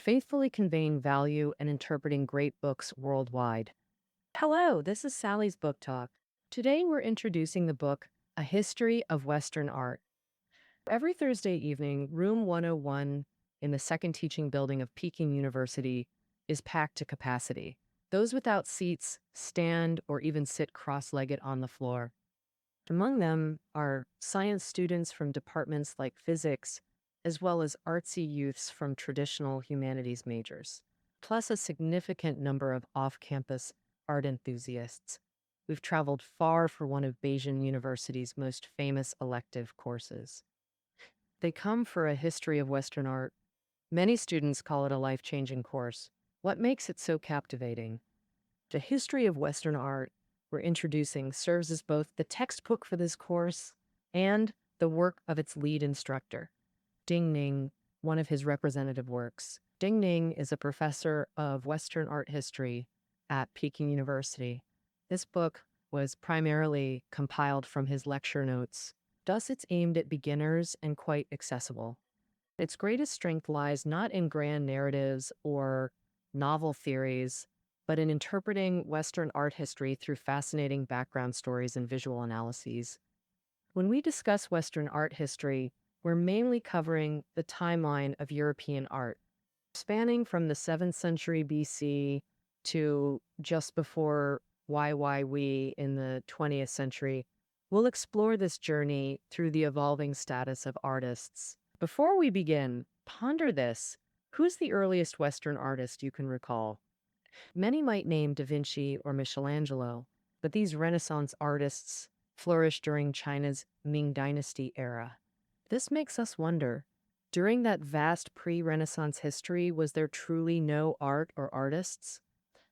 faithfully conveying value and interpreting great books worldwide. Hello, this is Sally's Book Talk. Today we're introducing the book, A History of Western Art. Every Thursday evening, Room 101 in the second teaching building of Peking University is packed to capacity. Those without seats stand or even sit cross-legged on the floor. Among them are science students from departments like physics, as well as artsy youths from traditional humanities majors, plus a significant number of off-campus art enthusiasts who've traveled far for one of Beijing University's most famous elective courses. They come for a history of Western art. Many students call it a life-changing course. What makes it so captivating? The history of Western art we're introducing serves as both the textbook for this course and the work of its lead instructor, Ding Ning, one of his representative works. Ding Ning is a professor of Western art history at Peking University. This book was primarily compiled from his lecture notes. Thus, it's aimed at beginners and quite accessible. Its greatest strength lies not in grand narratives or novel theories, but in interpreting Western art history through fascinating background stories and visual analyses. When we discuss Western art history, we're mainly covering the timeline of European art, spanning from the 7th century BC to just before YYW in the 20th century. We'll explore this journey through the evolving status of artists. Before we begin, ponder this. Who's the earliest Western artist you can recall? Many might name Da Vinci or Michelangelo, but these Renaissance artists flourished during China's Ming Dynasty era. This makes us wonder, during that vast pre-Renaissance history, was there truly no art or artists?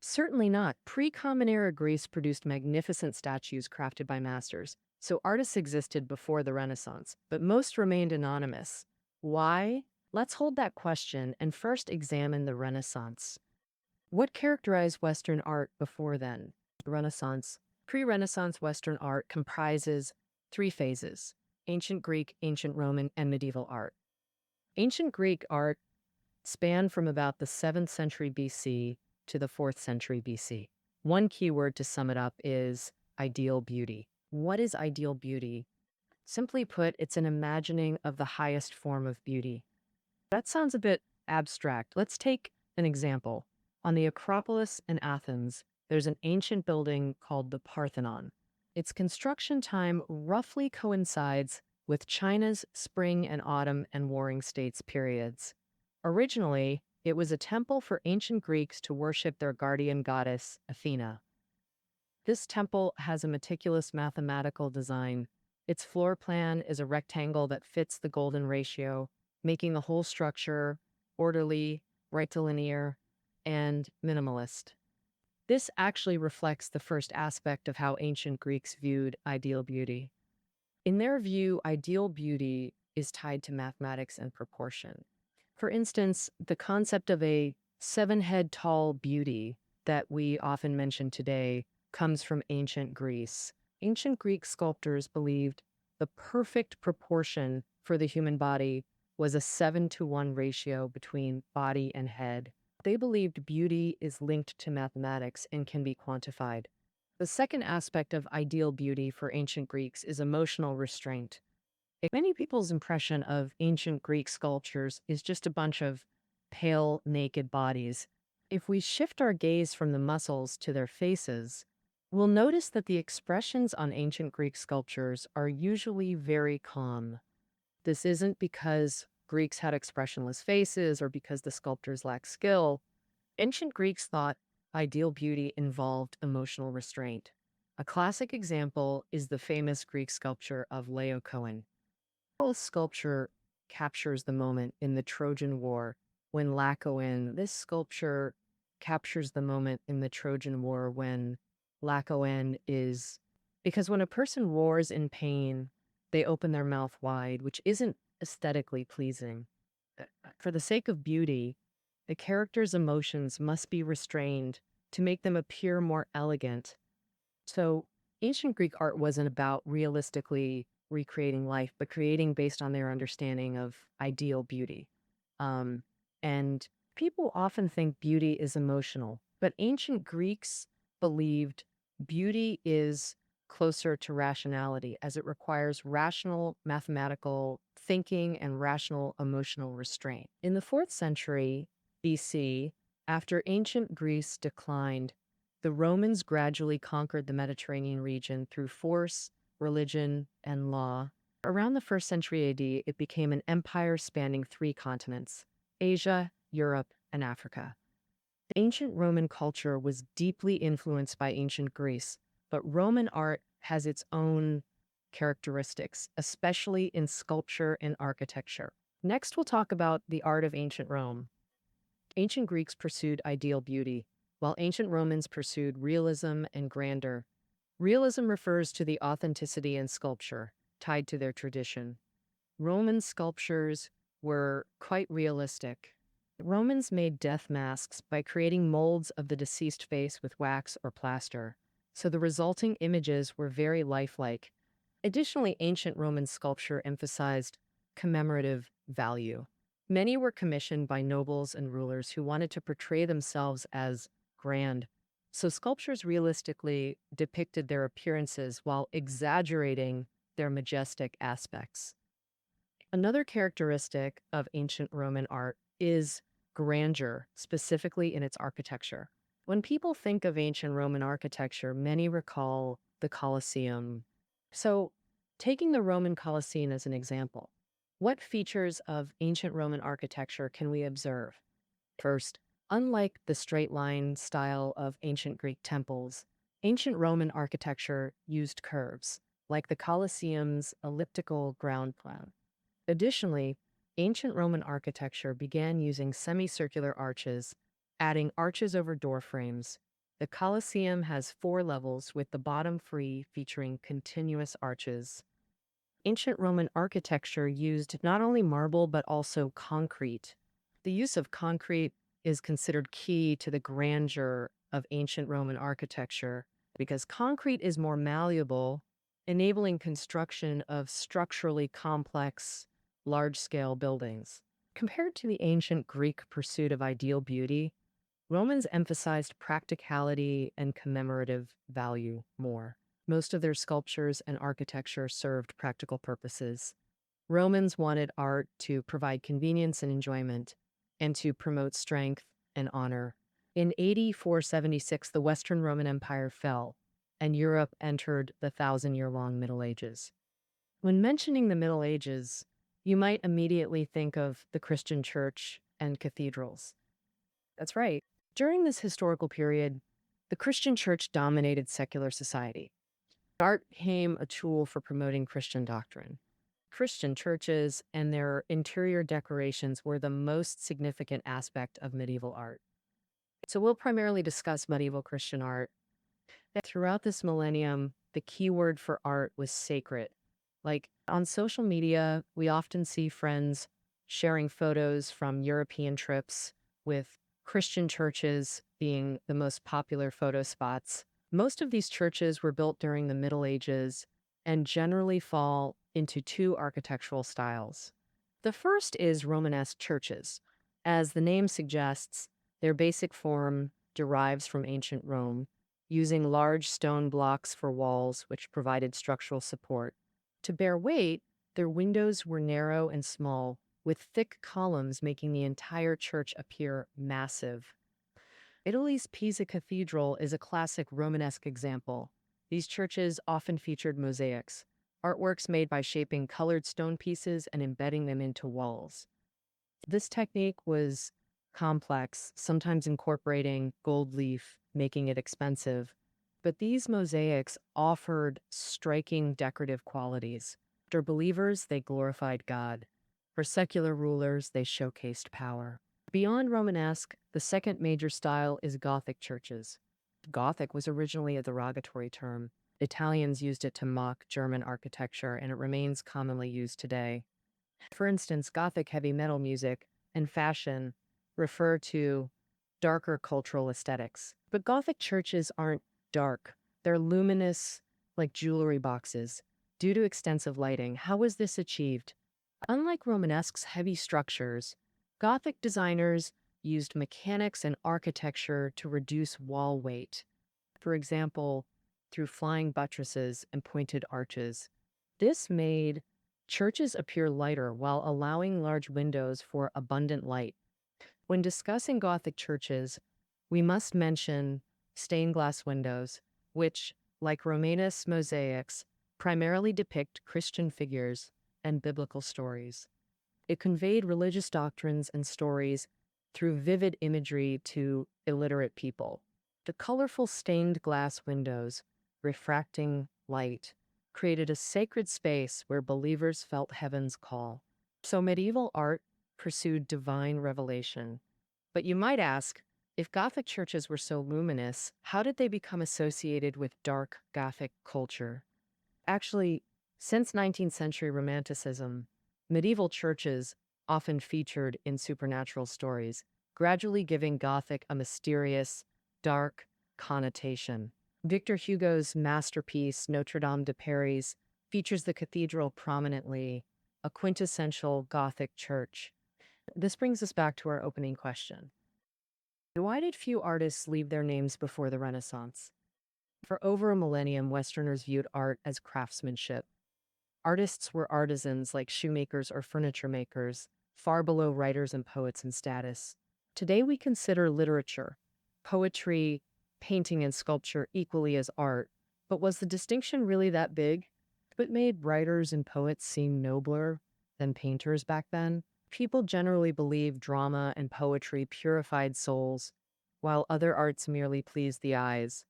Certainly not. Pre-Common Era Greece produced magnificent statues crafted by masters, so artists existed before the Renaissance, but most remained anonymous. Why? Let's hold that question and first examine the Renaissance. What characterized Western art before then? The Renaissance. Pre-Renaissance Western art comprises three phases: ancient Greek, ancient Roman, and medieval art. Ancient Greek art spanned from about the 7th century BC to the 4th century BC. One key word to sum it up is ideal beauty. What is ideal beauty? Simply put, it's an imagining of the highest form of beauty. That sounds a bit abstract. Let's take an example. On the Acropolis in Athens, there's an ancient building called the Parthenon. Its construction time roughly coincides with China's spring and autumn and warring states periods. Originally, it was a temple for ancient Greeks to worship their guardian goddess, Athena. This temple has a meticulous mathematical design. Its floor plan is a rectangle that fits the golden ratio, making the whole structure orderly, rectilinear, and minimalist. This actually reflects the first aspect of how ancient Greeks viewed ideal beauty. In their view, ideal beauty is tied to mathematics and proportion. For instance, the concept of a 7-head tall beauty that we often mention today comes from ancient Greece. Ancient Greek sculptors believed the perfect proportion for the human body was a 7-to-1 ratio between body and head. They believed beauty is linked to mathematics and can be quantified. The second aspect of ideal beauty for ancient Greeks is emotional restraint. Many people's impression of ancient Greek sculptures is just a bunch of pale, naked bodies. If we shift our gaze from the muscles to their faces, we'll notice that the expressions on ancient Greek sculptures are usually very calm. This isn't because Greeks had expressionless faces or because the sculptors lacked skill. Ancient Greeks thought ideal beauty involved emotional restraint. A classic example is the famous Greek sculpture of Laocoon. This sculpture captures the moment in the Trojan War when this sculpture captures the moment in the Trojan War when Laocoon is, because when a person roars in pain, they open their mouth wide, which isn't aesthetically pleasing. For the sake of beauty, the character's emotions must be restrained to make them appear more elegant. So ancient Greek art wasn't about realistically recreating life, but creating based on their understanding of ideal beauty. And People often think beauty is emotional, but ancient Greeks believed beauty is closer to rationality as it requires rational mathematical thinking and rational emotional restraint. In the 4th century BC, after ancient Greece declined, the Romans gradually conquered the Mediterranean region through force, religion, and law. Around the 1st century AD, it became an empire spanning 3 continents: Asia, Europe, and Africa. The ancient Roman culture was deeply influenced by ancient Greece, but Roman art has its own characteristics, especially in sculpture and architecture. Next, we'll talk about the art of ancient Rome. Ancient Greeks pursued ideal beauty, while ancient Romans pursued realism and grandeur. Realism refers to the authenticity in sculpture, tied to their tradition. Roman sculptures were quite realistic. Romans made death masks by creating molds of the deceased face with wax or plaster, so the resulting images were very lifelike. Additionally, ancient Roman sculpture emphasized commemorative value. Many were commissioned by nobles and rulers who wanted to portray themselves as grand, so sculptures realistically depicted their appearances while exaggerating their majestic aspects. Another characteristic of ancient Roman art is grandeur, specifically in its architecture. When people think of ancient Roman architecture, many recall the Colosseum. So, taking the Roman Colosseum as an example, what features of ancient Roman architecture can we observe? First, unlike the straight line style of ancient Greek temples, ancient Roman architecture used curves, like the Colosseum's elliptical ground plan. Additionally, ancient Roman architecture began using semicircular arches, adding arches over door frames. The Colosseum has 4 levels, with the bottom free featuring continuous arches. Ancient Roman architecture used not only marble but also concrete. The use of concrete is considered key to the grandeur of ancient Roman architecture because concrete is more malleable, enabling construction of structurally complex, large-scale buildings. Compared to the ancient Greek pursuit of ideal beauty, Romans emphasized practicality and commemorative value more. Most of their sculptures and architecture served practical purposes. Romans wanted art to provide convenience and enjoyment, and to promote strength and honor. In AD 476, the Western Roman Empire fell, and Europe entered the 1,000-year-long Middle Ages. When mentioning the Middle Ages, you might immediately think of the Christian church and cathedrals. That's right. During this historical period, the Christian church dominated secular society. Art became a tool for promoting Christian doctrine. Christian churches and their interior decorations were the most significant aspect of medieval art. So we'll primarily discuss medieval Christian art. Throughout this millennium, the key word for art was sacred. Like on social media, we often see friends sharing photos from European trips, with Christian churches being the most popular photo spots. Most of these churches were built during the Middle Ages and generally fall into 2 architectural styles. The first is Romanesque churches. As the name suggests, their basic form derives from ancient Rome, using large stone blocks for walls, which provided structural support. To bear weight, their windows were narrow and small, with thick columns making the entire church appear massive. Italy's Pisa Cathedral is a classic Romanesque example. These churches often featured mosaics, artworks made by shaping colored stone pieces and embedding them into walls. This technique was complex, sometimes incorporating gold leaf, making it expensive. But these mosaics offered striking decorative qualities. For believers, they glorified God. For secular rulers, they showcased power. Beyond Romanesque, the second major style is Gothic churches. Gothic was originally a derogatory term. Italians used it to mock German architecture, and it remains commonly used today. For instance, Gothic heavy metal music and fashion refer to darker cultural aesthetics. But Gothic churches aren't dark. They're luminous, like jewelry boxes, due to extensive lighting. How was this achieved? Unlike Romanesque's heavy structures, Gothic designers used mechanics and architecture to reduce wall weight. For example, through flying buttresses and pointed arches. This made churches appear lighter while allowing large windows for abundant light. When discussing Gothic churches, we must mention stained glass windows, which, like Romanesque mosaics, primarily depict Christian figures and biblical stories. It conveyed religious doctrines and stories through vivid imagery to illiterate people. The colorful stained glass windows, refracting light, created a sacred space where believers felt heaven's call. So medieval art pursued divine revelation. But you might ask, if Gothic churches were so luminous, how did they become associated with dark Gothic culture? Actually, since 19th century Romanticism, medieval churches often featured in supernatural stories, gradually giving Gothic a mysterious, dark connotation. Victor Hugo's masterpiece, Notre Dame de Paris, features the cathedral prominently, a quintessential Gothic church. This brings us back to our opening question. Why did few artists leave their names before the Renaissance? For over a millennium, Westerners viewed art as craftsmanship. Artists were artisans like shoemakers or furniture makers, far below writers and poets in status. Today we consider literature, poetry, painting, and sculpture equally as art. But was the distinction really that big? What made writers and poets seem nobler than painters back then? People generally believed drama and poetry purified souls, while other arts merely pleased the eyes.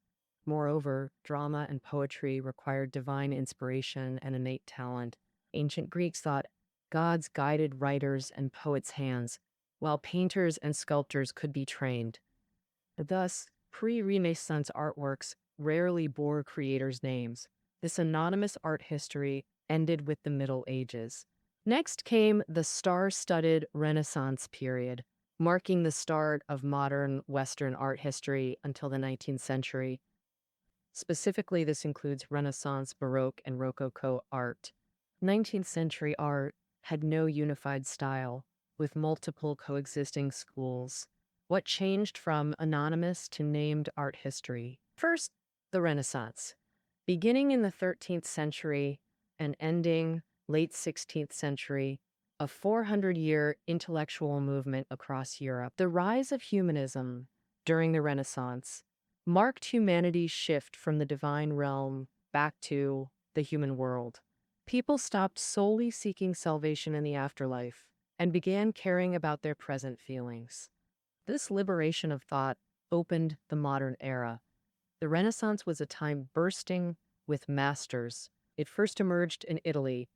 Moreover, drama and poetry required divine inspiration and innate talent. Ancient Greeks thought gods guided writers' and poets' hands, while painters and sculptors could be trained. Thus, pre-Renaissance artworks rarely bore creators' names. This anonymous art history ended with the Middle Ages. Next came the star-studded Renaissance period, marking the start of modern Western art history until the 19th century. Specifically, this includes Renaissance, Baroque, and Rococo art. 19th century art had no unified style, with multiple coexisting schools. What changed from anonymous to named art history? First, the Renaissance. Beginning in the 13th century and ending late 16th century, a 400-year intellectual movement across Europe. The rise of humanism during the Renaissance marked humanity's shift from the divine realm back to the human world. People stopped solely seeking salvation in the afterlife and began caring about their present feelings. This liberation of thought opened the modern era. The Renaissance was a time bursting with masters. It first emerged in Italy.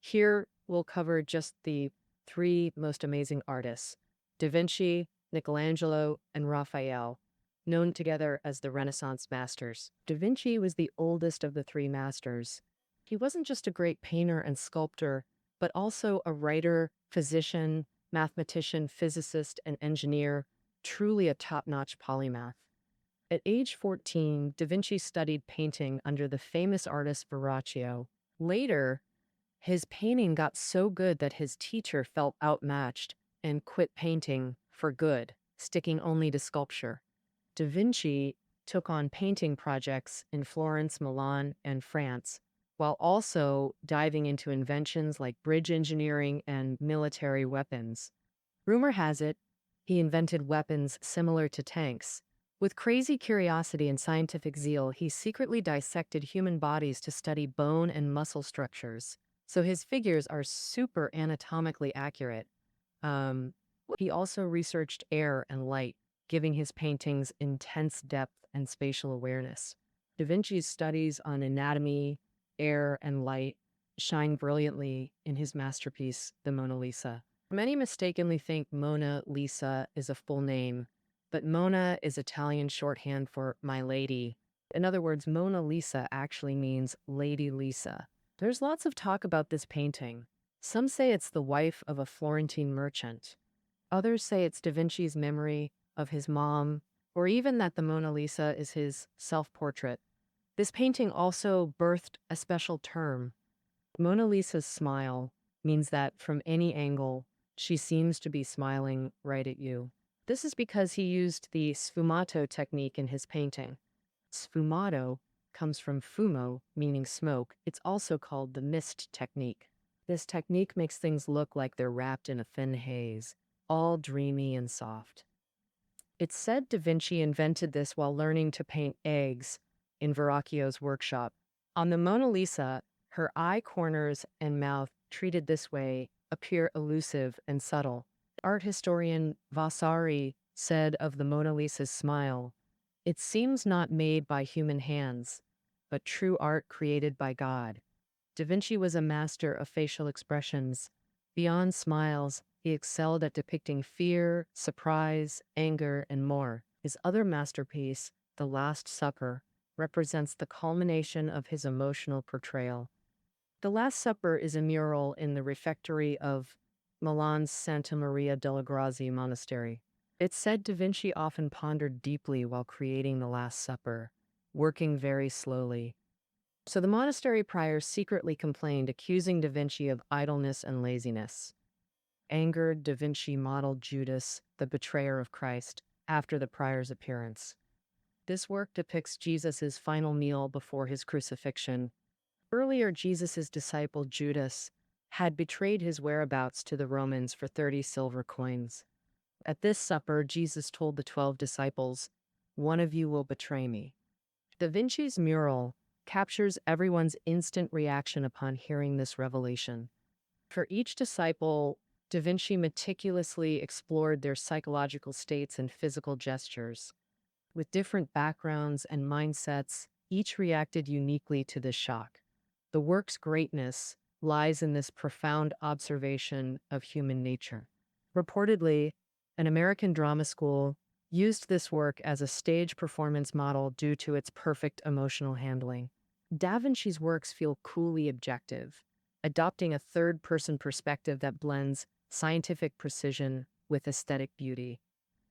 Here, we'll cover just the three most amazing artists: Da Vinci, Michelangelo, and Raphael, known together as the Renaissance masters. Da Vinci was the oldest of the three masters. He wasn't just a great painter and sculptor, but also a writer, physician, mathematician, physicist, and engineer, truly a top-notch polymath. At age 14, Da Vinci studied painting under the famous artist Verrocchio. Later, his painting got so good that his teacher felt outmatched and quit painting for good, sticking only to sculpture. Da Vinci took on painting projects in Florence, Milan, and France, while also diving into inventions like bridge engineering and military weapons. Rumor has it, he invented weapons similar to tanks. With crazy curiosity and scientific zeal, he secretly dissected human bodies to study bone and muscle structures. So his figures are super anatomically accurate. He also researched air and light, giving his paintings intense depth and spatial awareness. Da Vinci's studies on anatomy, air, and light shine brilliantly in his masterpiece, the Mona Lisa. Many mistakenly think Mona Lisa is a full name, but Mona is Italian shorthand for my lady. In other words, Mona Lisa actually means Lady Lisa. There's lots of talk about this painting. Some say it's the wife of a Florentine merchant. Others say it's Da Vinci's memory of his mom, or even that the Mona Lisa is his self-portrait. This painting also birthed a special term. Mona Lisa's smile means that from any angle, she seems to be smiling right at you. This is because he used the sfumato technique in his painting. Sfumato comes from fumo, meaning smoke. It's also called the mist technique. This technique makes things look like they're wrapped in a thin haze, all dreamy and soft. It's said Da Vinci invented this while learning to paint eggs in Verrocchio's workshop. On the Mona Lisa, her eye corners and mouth, treated this way, appear elusive and subtle. Art historian Vasari said of the Mona Lisa's smile, "It seems not made by human hands, but true art created by God." Da Vinci was a master of facial expressions. Beyond smiles, he excelled at depicting fear, surprise, anger, and more. His other masterpiece, The Last Supper, represents the culmination of his emotional portrayal. The Last Supper is a mural in the refectory of Milan's Santa Maria delle Grazie monastery. It's said Da Vinci often pondered deeply while creating The Last Supper, working very slowly. So the monastery priors secretly complained, accusing Da Vinci of idleness and laziness. Angered, Da Vinci modeled Judas, the betrayer of Christ, after the prior's appearance. This work depicts Jesus' final meal before his crucifixion. Earlier, Jesus' disciple Judas had betrayed his whereabouts to the Romans for 30 silver coins. At this supper, Jesus told the 12 disciples, "One of you will betray me." Da Vinci's mural captures everyone's instant reaction upon hearing this revelation. For each disciple, Da Vinci meticulously explored their psychological states and physical gestures. With different backgrounds and mindsets, each reacted uniquely to this shock. The work's greatness lies in this profound observation of human nature. Reportedly, an American drama school used this work as a stage performance model due to its perfect emotional handling. Da Vinci's works feel coolly objective, adopting a third-person perspective that blends scientific precision with aesthetic beauty.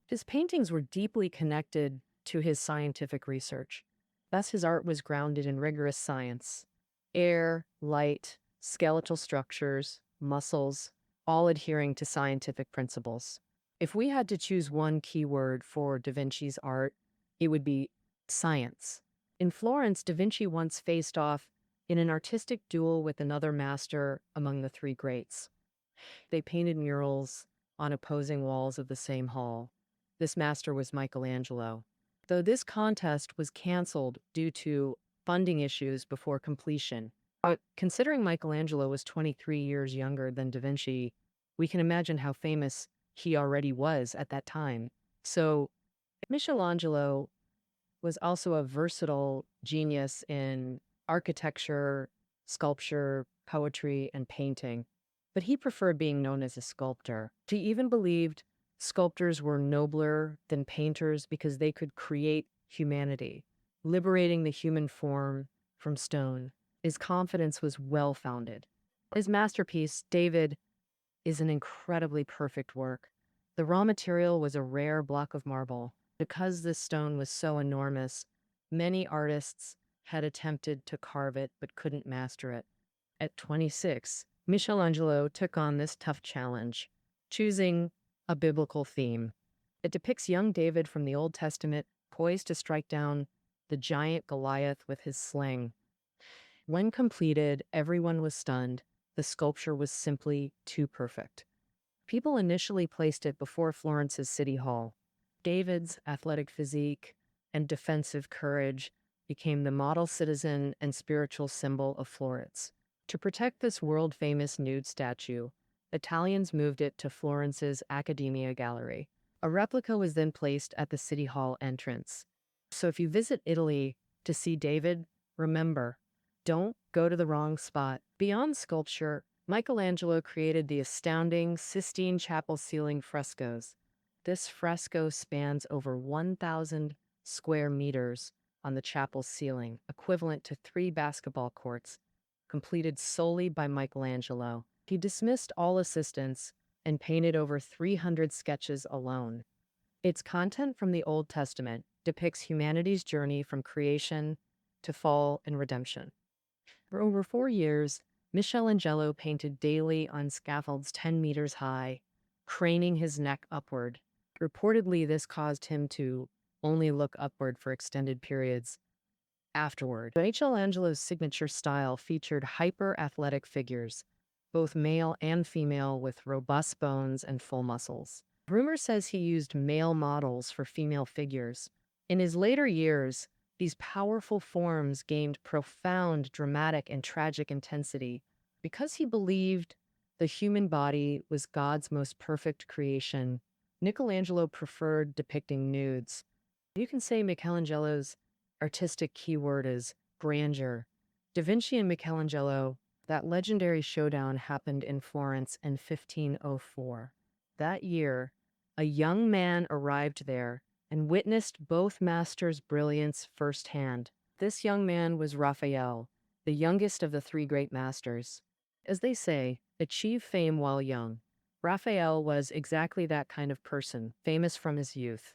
His paintings were deeply connected to his scientific research. Thus, his art was grounded in rigorous science. Air, light, skeletal structures, muscles, all adhering to scientific principles. If we had to choose one key word for Da Vinci's art, it would be science. In Florence, Da Vinci once faced off in an artistic duel with another master among the three greats. They painted murals on opposing walls of the same hall. This master was Michelangelo. Though this contest was canceled due to funding issues before completion. Considering Michelangelo was 23 years younger than Da Vinci, we can imagine how famous he already was at that time. So Michelangelo was also a versatile genius in architecture, sculpture, poetry, and painting. But he preferred being known as a sculptor. He even believed sculptors were nobler than painters because they could create humanity, liberating the human form from stone. His confidence was well-founded. His masterpiece, David, is an incredibly perfect work. The raw material was a rare block of marble. Because this stone was so enormous, many artists had attempted to carve it but couldn't master it. At 26, Michelangelo took on this tough challenge, choosing a biblical theme. It depicts young David from the Old Testament poised to strike down the giant Goliath with his sling. When completed, everyone was stunned. The sculpture was simply too perfect. People initially placed it before Florence's city hall. David's athletic physique and defensive courage became the model citizen and spiritual symbol of Florence. To protect this world-famous nude statue, Italians moved it to Florence's Accademia Gallery. A replica was then placed at the City Hall entrance. So if you visit Italy to see David, remember, don't go to the wrong spot. Beyond sculpture, Michelangelo created the astounding Sistine Chapel ceiling frescoes. This fresco spans over 1,000 square meters on the chapel's ceiling, equivalent to 3 basketball courts, completed solely by Michelangelo. He dismissed all assistants and painted over 300 sketches alone. Its content from the Old Testament depicts humanity's journey from creation to fall and redemption. For over 4 years, Michelangelo painted daily on scaffolds 10 meters high, craning his neck upward. Reportedly, this caused him to only look upward for extended periods afterward. Michelangelo's signature style featured hyper-athletic figures, both male and female, with robust bones and full muscles. Rumor says he used male models for female figures. In his later years, these powerful forms gained profound dramatic and tragic intensity because he believed the human body was God's most perfect creation. Michelangelo preferred depicting nudes. You can say Michelangelo's artistic keyword is grandeur. Da Vinci and Michelangelo, that legendary showdown happened in Florence in 1504. That year, a young man arrived there and witnessed both masters' brilliance firsthand. This young man was Raphael, the youngest of the three great masters. As they say, achieve fame while young. Raphael was exactly that kind of person, famous from his youth.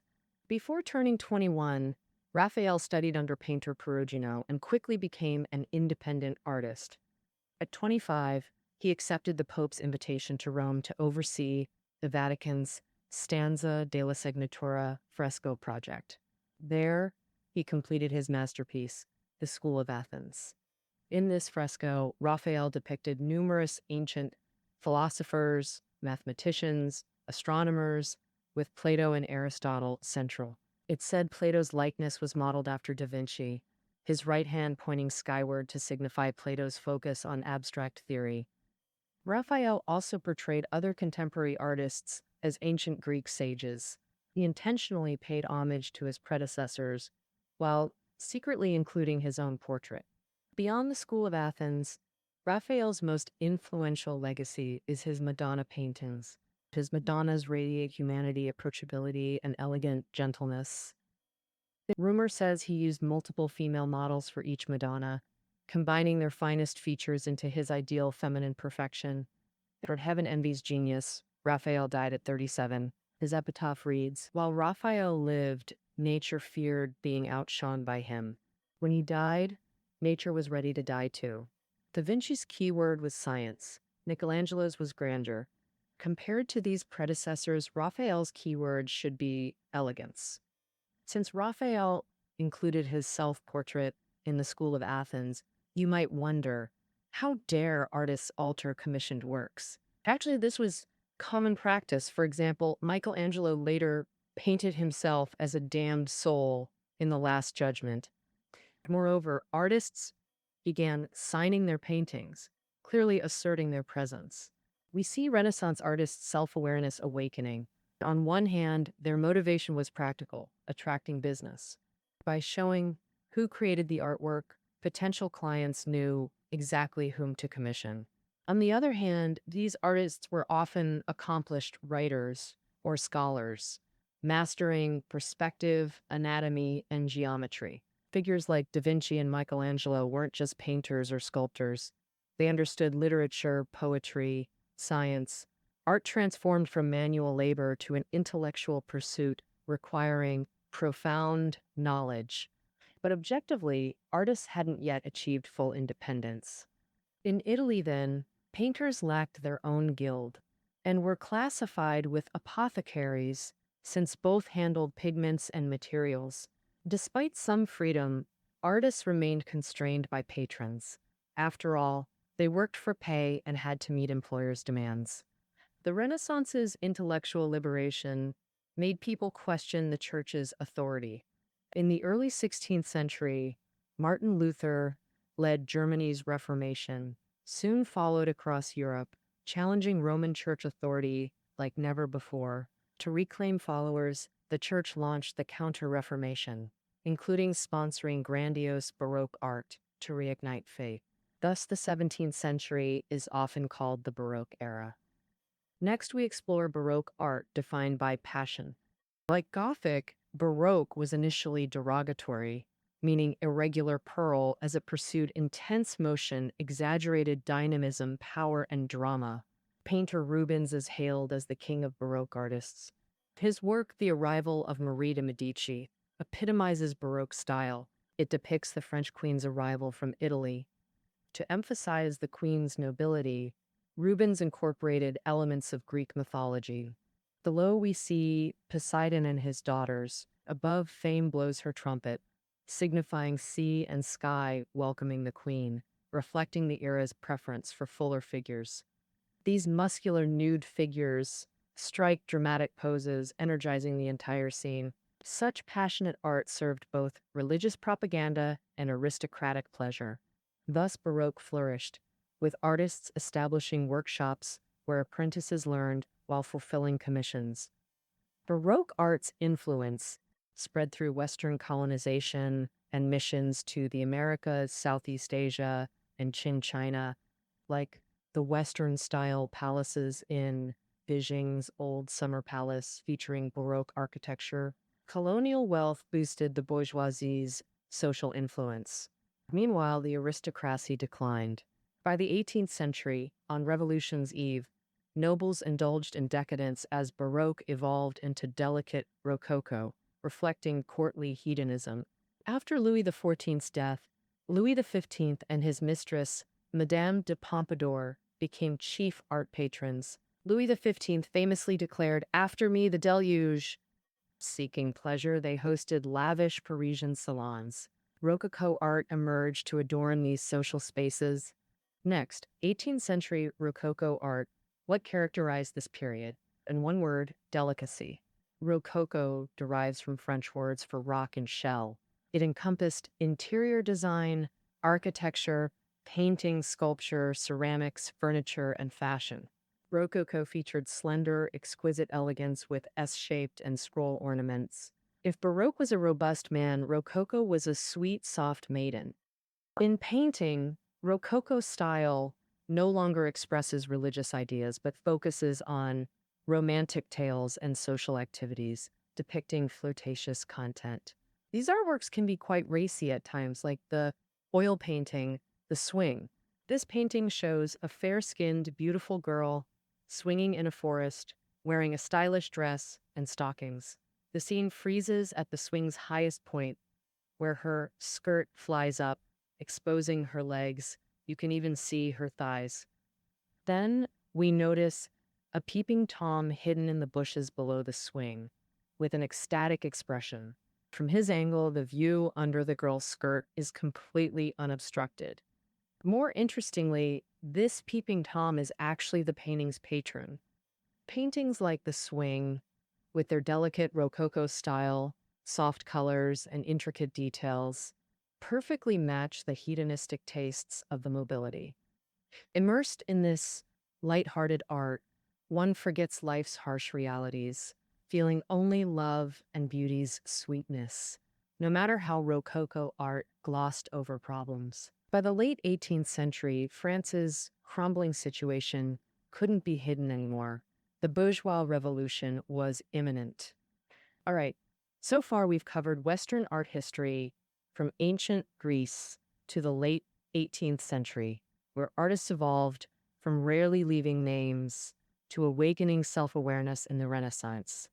Before turning 21, Raphael studied under painter Perugino and quickly became an independent artist. At 25, he accepted the Pope's invitation to Rome to oversee the Vatican's Stanza della Signatura fresco project. There, he completed his masterpiece, The School of Athens. In this fresco, Raphael depicted numerous ancient philosophers, mathematicians, astronomers, with Plato and Aristotle central. It's said Plato's likeness was modeled after Da Vinci, his right hand pointing skyward to signify Plato's focus on abstract theory. Raphael also portrayed other contemporary artists as ancient Greek sages. He intentionally paid homage to his predecessors, while secretly including his own portrait. Beyond the School of Athens, Raphael's most influential legacy is his Madonna paintings. His Madonnas radiate humanity, approachability, and elegant gentleness. The rumor says he used multiple female models for each Madonna, combining their finest features into his ideal feminine perfection. For heaven envies genius, Raphael died at 37. His epitaph reads, "While Raphael lived, nature feared being outshone by him. When he died, nature was ready to die too." Da Vinci's keyword was science. Michelangelo's was grandeur. Compared to these predecessors, Raphael's keyword should be elegance. Since Raphael included his self-portrait in the School of Athens, you might wonder, how dare artists alter commissioned works? Actually, this was common practice. For example, Michelangelo later painted himself as a damned soul in The Last Judgment. Moreover, artists began signing their paintings, clearly asserting their presence. We see Renaissance artists' self-awareness awakening. On one hand, their motivation was practical, attracting business. By showing who created the artwork, potential clients knew exactly whom to commission. On the other hand, these artists were often accomplished writers or scholars, mastering perspective, anatomy, and geometry. Figures like Da Vinci and Michelangelo weren't just painters or sculptors. They understood literature, poetry, science. Art transformed from manual labor to an intellectual pursuit requiring profound knowledge. But objectively, artists hadn't yet achieved full independence. In Italy, then, painters lacked their own guild and were classified with apothecaries since both handled pigments and materials. Despite some freedom, artists remained constrained by patrons. After all, they worked for pay and had to meet employers' demands. The Renaissance's intellectual liberation made people question the church's authority. In the early 16th century, Martin Luther led Germany's Reformation, soon followed across Europe, challenging Roman Church authority like never before. To reclaim followers, the Church launched the Counter-Reformation, including sponsoring grandiose Baroque art to reignite faith. Thus, the 17th century is often called the Baroque era. Next, we explore Baroque art defined by passion. Like Gothic, Baroque was initially derogatory, meaning irregular purl, as it pursued intense motion, exaggerated dynamism, power, and drama. Painter Rubens is hailed as the king of Baroque artists. His work, The Arrival of Marie de Medici, epitomizes Baroque style. It depicts the French queen's arrival from Italy. To emphasize the queen's nobility, Rubens incorporated elements of Greek mythology. Below we see Poseidon and his daughters. Above, Fame blows her trumpet, signifying sea and sky welcoming the queen, reflecting the era's preference for fuller figures. These muscular nude figures strike dramatic poses, energizing the entire scene. Such passionate art served both religious propaganda and aristocratic pleasure. Thus, Baroque flourished, with artists establishing workshops where apprentices learned while fulfilling commissions. Baroque art's influence spread through Western colonization and missions to the Americas, Southeast Asia, and Qin China, like the Western-style palaces in Beijing's Old Summer Palace featuring Baroque architecture. Colonial wealth boosted the bourgeoisie's social influence. Meanwhile, the aristocracy declined. By the 18th century, on Revolution's eve, nobles indulged in decadence as Baroque evolved into delicate Rococo, reflecting courtly hedonism. After Louis XIV's death, Louis XV and his mistress, Madame de Pompadour, became chief art patrons. Louis XV famously declared, "After me, the deluge." Seeking pleasure, they hosted lavish Parisian salons. Rococo art emerged to adorn these social spaces. Next, 18th century Rococo art. What characterized this period? In one word, delicacy. Rococo derives from French words for rock and shell. It encompassed interior design, architecture, painting, sculpture, ceramics, furniture, and fashion. Rococo featured slender, exquisite elegance with S-shaped and scroll ornaments. If Baroque was a robust man, Rococo was a sweet, soft maiden. In painting, Rococo style no longer expresses religious ideas, but focuses on romantic tales and social activities, depicting flirtatious content. These artworks can be quite racy at times, like the oil painting, The Swing. This painting shows a fair-skinned, beautiful girl swinging in a forest, wearing a stylish dress and stockings. The scene freezes at the swing's highest point, where her skirt flies up, exposing her legs. You can even see her thighs. Then we notice a peeping Tom hidden in the bushes below the swing, with an ecstatic expression. From his angle, the view under the girl's skirt is completely unobstructed. More interestingly, this peeping Tom is actually the painting's patron. Paintings like The Swing, with their delicate Rococo style, soft colors, and intricate details, perfectly match the hedonistic tastes of the mobility. Immersed in this light-hearted art, one forgets life's harsh realities, feeling only love and beauty's sweetness, no matter how Rococo art glossed over problems. By the late 18th century, France's crumbling situation couldn't be hidden anymore. The bourgeois revolution was imminent. All right, so far we've covered Western art history from ancient Greece to the late 18th century, where artists evolved from rarely leaving names to awakening self-awareness in the Renaissance.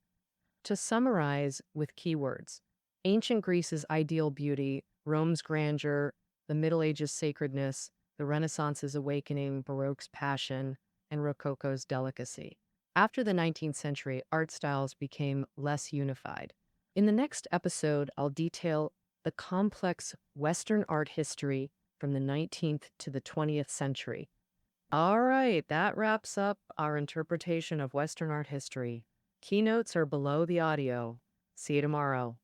To summarize with keywords, ancient Greece's ideal beauty, Rome's grandeur, the Middle Ages' sacredness, the Renaissance's awakening, Baroque's passion, and Rococo's delicacy. After the 19th century, art styles became less unified. In the next episode, I'll detail the complex Western art history from the 19th to the 20th century. All right, that wraps up our interpretation of Western art history. Keynotes are below the audio. See you tomorrow.